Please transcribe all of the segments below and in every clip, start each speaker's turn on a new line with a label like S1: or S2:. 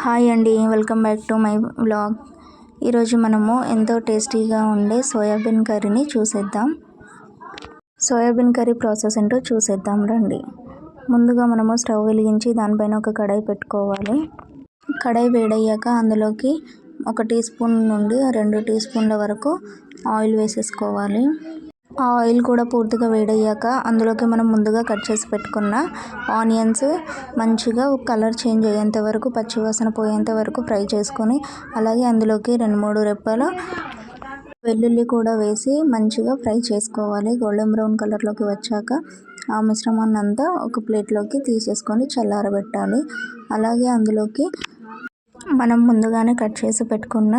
S1: Hi అండి, welcome back to my vlog. ఈరోజు మనము ఎంతో టేస్టీగా ఉండే సోయాబీన్ కర్రీని చూసేద్దాం. సోయాబీన్ కర్రీ ప్రాసెస్ ఏంటో చూసేద్దాం రండి. ముందుగా మనము స్టవ్ వెలిగించి దానిపైన ఒక కడాయి పెట్టుకోవాలి. కడాయి వేడయ్యాక అందులోకి 1 టీ స్పూన్ నుండి 2 టీ స్పూన్ల వరకు ఆయిల్ వేసేసుకోవాలి. ఆ ఆయిల్ కూడా పూర్తిగా వేడయ్యాక అందులోకి మనం ముందుగా కట్ చేసి పెట్టుకున్న ఆనియన్స్ మంచిగా కలర్ చేంజ్ అయ్యేంత వరకు, పచ్చివాసన పోయేంత వరకు ఫ్రై చేసుకొని, అలాగే అందులోకి 2-3 రెప్పల వెల్లుల్లి కూడా వేసి మంచిగా ఫ్రై చేసుకోవాలి. గోల్డెన్ బ్రౌన్ కలర్లోకి వచ్చాక ఆ మిశ్రమాన్ని అంతా ఒక ప్లేట్లోకి తీసేసుకొని చల్లారబెట్టాలి. అలాగే అందులోకి మనం ముందుగానే కట్ చేసి పెట్టుకున్న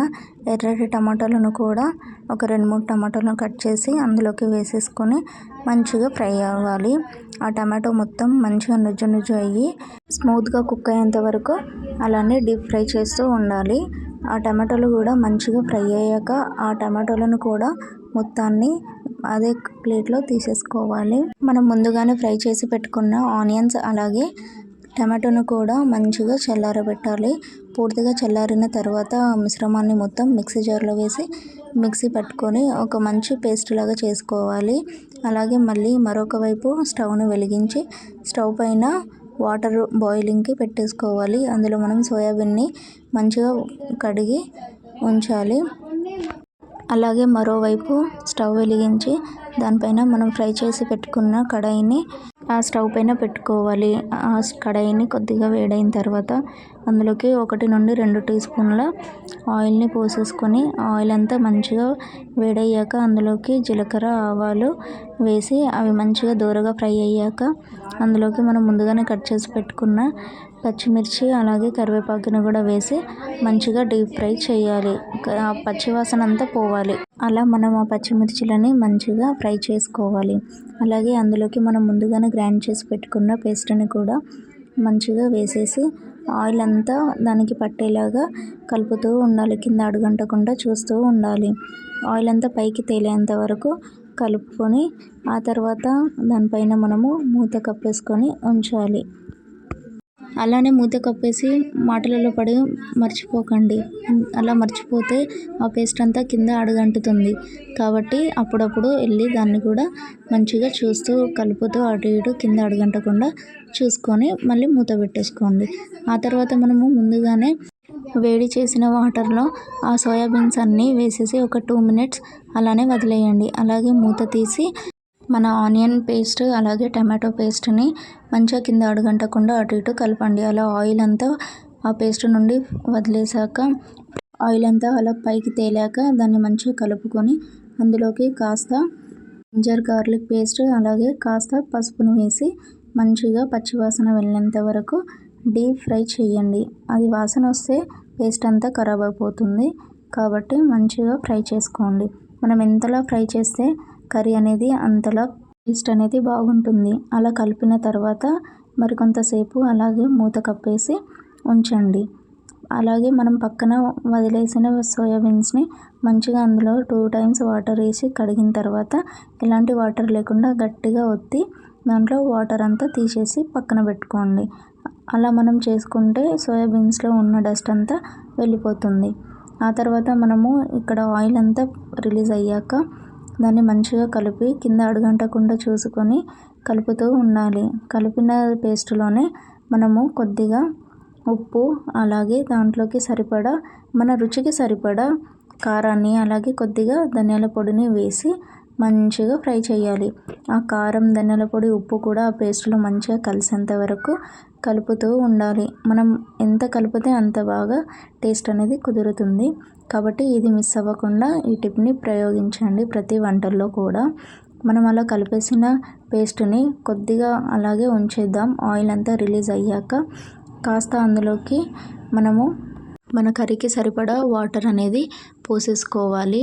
S1: ఎర్రటి టమాటాలను కూడా ఒక 2-3 టమాటాలను కట్ చేసి అందులోకి వేసేసుకొని మంచిగా ఫ్రై అవ్వాలి. ఆ టమాటో మొత్తం మంచిగా నుజ్జు అయ్యి స్మూత్గా కుక్ అయ్యేంత వరకు అలానే డీప్ ఫ్రై చేస్తూ ఉండాలి. ఆ టమాటాలు కూడా మంచిగా ఫ్రై అయ్యాక ఆ టమాటోలను కూడా మొత్తాన్ని అదే ప్లేట్లో తీసేసుకోవాలి. మనం ముందుగానే ఫ్రై చేసి పెట్టుకున్న ఆనియన్స్ అలాగే టమాటోను కూడా మంచిగా చల్లారబెట్టాలి. పూర్తిగా చల్లారిన తర్వాత ఆ మిశ్రమాన్ని మొత్తం మిక్సీ జార్లో వేసి మిక్సీ పట్టుకొని ఒక మంచి పేస్ట్ లాగా చేసుకోవాలి. అలాగే మళ్ళీ మరొక వైపు స్టవ్ను వెలిగించి స్టవ్ పైన వాటర్ బాయిలింగ్కి పెట్టేసుకోవాలి. అందులో మనం సోయాబీన్ని మంచిగా కడిగి ఉంచాలి. అలాగే మరోవైపు స్టవ్ వెలిగించి దానిపైన మనం ఫ్రై చేసి పెట్టుకున్న కడాయిని ఆ స్టవ్ పైన పెట్టుకోవాలి. ఆ కడాయిని కొద్దిగా వేడైన తర్వాత అందులోకి 1-2 టీ స్పూన్ల ఆయిల్ని పోసేసుకొని ఆయిల్ అంతా మంచిగా వేడయ్యాక అందులోకి జీలకర్ర, ఆవాలు వేసి అవి మంచిగా దూరగా ఫ్రై అయ్యాక అందులోకి మనం ముందుగానే కట్ చేసి పెట్టుకున్న పచ్చిమిర్చి అలాగే కరివేపాకుని కూడా వేసి మంచిగా డీప్ ఫ్రై చేయాలి. ఆ పచ్చివాసన అంతా పోవాలి. అలా మనం ఆ పచ్చిమిర్చిలని మంచిగా ఫ్రై చేసుకోవాలి. అలాగే అందులోకి మనం ముందుగానే గ్రైండ్ చేసి పెట్టుకున్న పేస్ట్ని కూడా మంచిగా వేసేసి ఆయిల్ అంతా దానికి పట్టేలాగా కలుపుతూ ఉండాలి. కింద అడుగంటకుండా చూస్తూ ఉండాలి. ఆయిల్ అంతా పైకి తేలేంత వరకు కలుపుకొని ఆ తర్వాత దానిపైన మనము మూత కప్పేసుకొని ఉంచాలి. అలానే మూత కప్పేసి మాటలలో పడి మర్చిపోకండి. అలా మర్చిపోతే ఆ పేస్ట్ అంతా కింద అడుగంటుతుంది. కాబట్టి అప్పుడప్పుడు వెళ్ళి దాన్ని కూడా మంచిగా చూస్తూ కలుపుతూ అటు ఇటు కింద అడుగంటకుండా చూసుకొని మళ్ళీ మూత పెట్టేసుకోండి. ఆ తర్వాత మనము ముందుగానే వేడి చేసిన వాటర్లో ఆ సోయాబీన్స్ అన్నీ వేసేసి ఒక 2 మినిట్స్ అలానే వదిలేయండి. అలాగే మూత తీసి మన ఆనియన్ పేస్ట్ అలాగే టమాటో పేస్ట్ని మంచిగా కింద అడుగంటకుండా అటు ఇటు కలపండి. అలా ఆయిల్ అంతా ఆ పేస్ట్ నుండి వదిలేసాక ఆయిల్ అంతా అలా పైకి తేలాక దాన్ని మంచిగా కలుపుకొని అందులోకి కాస్త జింజర్ గార్లిక్ పేస్ట్ అలాగే కాస్త పసుపును వేసి మంచిగా పచ్చివాసన వెళ్ళేంత వరకు డీప్ ఫ్రై చేయండి. అది వాసన వస్తే పేస్ట్ అంతా ఖరాబ్ అయిపోతుంది. కాబట్టి మంచిగా ఫ్రై చేసుకోండి. మనం ఎంతలా ఫ్రై చేస్తే కర్రీ అనేది అంతలా టేస్ట్ అనేది బాగుంటుంది. అలా కలిపిన తర్వాత మరికొంతసేపు అలాగే మూత కప్పేసి ఉంచండి. అలాగే మనం పక్కన వదిలేసిన సోయాబీన్స్ని మంచిగా అందులో 2 టైమ్స్ వాటర్ వేసి కడిగిన తర్వాత ఎలాంటి వాటర్ లేకుండా గట్టిగా ఒత్తి దాంట్లో వాటర్ అంతా తీసేసి పక్కన పెట్టుకోండి. అలా మనం చేసుకుంటే సోయాబీన్స్లో ఉన్న డస్ట్ అంతా వెళ్ళిపోతుంది. ఆ తర్వాత మనము ఇక్కడ ఆయిల్ అంతా రిలీజ్ అయ్యాక దాన్ని మంచిగా కలిపి కింద అడుగంటకుండా చూసుకొని కలుపుతూ ఉండాలి. కలిపిన పేస్టులోనే మనము కొద్దిగా ఉప్పు అలాగే దాంట్లోకి సరిపడా మన రుచికి సరిపడా కారాన్ని అలాగే కొద్దిగా ధనియాల పొడిని వేసి మంచిగా ఫ్రై చేయాలి. ఆ కారం, ధనియాల పొడి, ఉప్పు కూడా ఆ పేస్టులో మంచిగా కలిసేంత వరకు కలుపుతూ ఉండాలి. మనం ఎంత కలిపితే అంత బాగా టేస్ట్ అనేది కుదురుతుంది. కాబట్టి ఇది మిస్ అవ్వకుండా ఈ టిప్ని ప్రయోగించండి ప్రతి వంటల్లో కూడా. మనం అలా కలిపేసిన పేస్ట్ని కొద్దిగా అలాగే ఉంచేద్దాం. ఆయిల్ అంతా రిలీజ్ అయ్యాక కాస్త అందులోకి మనము మన కర్రీకి సరిపడా వాటర్ అనేది పోసేసుకోవాలి.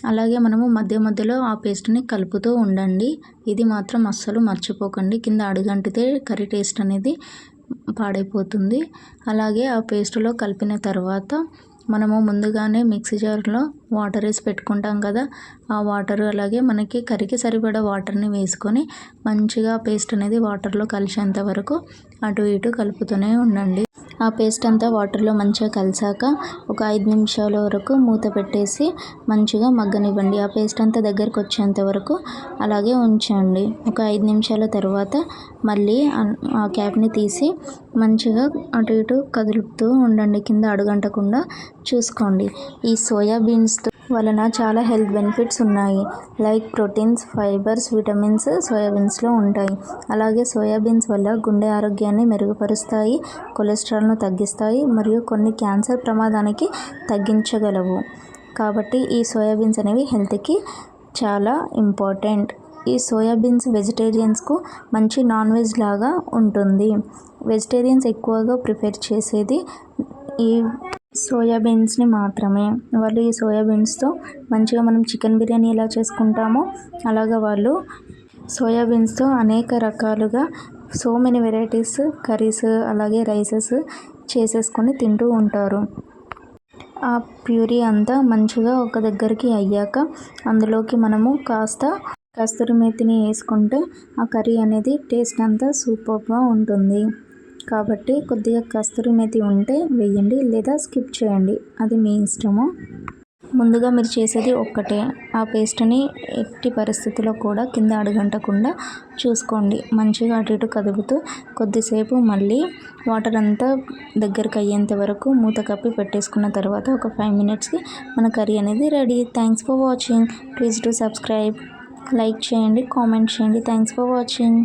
S1: అలాగే మనము మధ్య మధ్యలో ఆ పేస్ట్ని కలుపుతూ ఉండండి. ఇది మాత్రం అస్సలు మర్చిపోకండి. కింద అడుగంటితే కర్రీ టేస్ట్ అనేది పాడైపోతుంది. అలాగే ఆ పేస్టులో కలిపిన తర్వాత మనము ముందుగానే మిక్సీ జార్లో వాటర్ వేసి పెట్టుకుంటాం కదా, ఆ వాటర్ అలాగే మనకి కర్రీకి సరిపడా వాటర్ని వేసుకొని మంచిగా పేస్ట్ అనేది వాటర్లో కలిసేంత వరకు అటు ఇటు కలుపుతూనే ఉండండి. ఆ పేస్ట్ అంతా వాటర్లో మంచిగా కలిసాక ఒక 5 నిమిషాల వరకు మూత పెట్టేసి మంచిగా మగ్గనివ్వండి. ఆ పేస్ట్ అంతా దగ్గరకు వచ్చేంత వరకు అలాగే ఉంచండి. ఒక 5 నిమిషాల తర్వాత మళ్ళీ ఆ క్యాప్ని తీసి మంచిగా అటు ఇటు కదులుతూ ఉండండి. కింద అడుగంటకుండా చూసుకోండి. ఈ సోయా బీన్స్ వలన చాలా హెల్త్ బెనిఫిట్స్ ఉన్నాయి. లైక్ ప్రోటీన్స్, ఫైబర్స్, విటమిన్స్ సోయాబీన్స్లో ఉంటాయి. అలాగే సోయాబీన్స్ వల్ల గుండె ఆరోగ్యాన్ని మెరుగుపరుస్తాయి, కొలెస్ట్రాల్ను తగ్గిస్తాయి మరియు కొన్ని క్యాన్సర్ ప్రమాదానికి తగ్గించగలవు. కాబట్టి ఈ సోయాబీన్స్ అనేవి హెల్త్కి చాలా ఇంపార్టెంట్. ఈ సోయాబీన్స్ వెజిటేరియన్స్కు మంచి నాన్ వెజ్ లాగా ఉంటుంది. వెజిటేరియన్స్ ఎక్కువగా ప్రిఫర్ చేసేది ఈ సోయాబీన్స్ని మాత్రమే. వాళ్ళు ఈ సోయాబీన్స్తో మంచిగా మనం చికెన్ బిర్యానీ ఎలా చేసుకుంటామో అలాగా వాళ్ళు సోయాబీన్స్తో అనేక రకాలుగా సో మెనీ వెరైటీస్ కర్రీస్ అలాగే రైసెస్ చేసేసుకొని తింటూ ఉంటారు. ఆ ప్యూరీ అంతా మంచిగా ఒక దగ్గరికి అయ్యాక అందులోకి మనము కాస్త కస్తూరి మేతిని వేసుకుంటే ఆ కర్రీ అనేది టేస్ట్ అంతా సూపర్గా ఉంటుంది. కాబట్టి కొద్దిగా కస్తూరి మేతి ఉంటే వేయండి లేదా స్కిప్ చేయండి, అది మీ ఇష్టము. ముందుగా మీరు చేసేది ఒక్కటే, ఆ పేస్ట్ని ఎట్టి పరిస్థితుల్లో కూడా కింద అడుగంటకుండా చూసుకోండి. మంచిగా అటు ఇటు కదుపుతూ కొద్దిసేపు మళ్ళీ వాటర్ అంతా దగ్గరికి అయ్యేంత వరకు మూత కప్పి పెట్టేసుకున్న తర్వాత ఒక 5 మినిట్స్కి మన కర్రీ అనేది ready. Thanks for watching. Please do subscribe, like చేయండి, కామెంట్ చేయండి. Thanks for watching.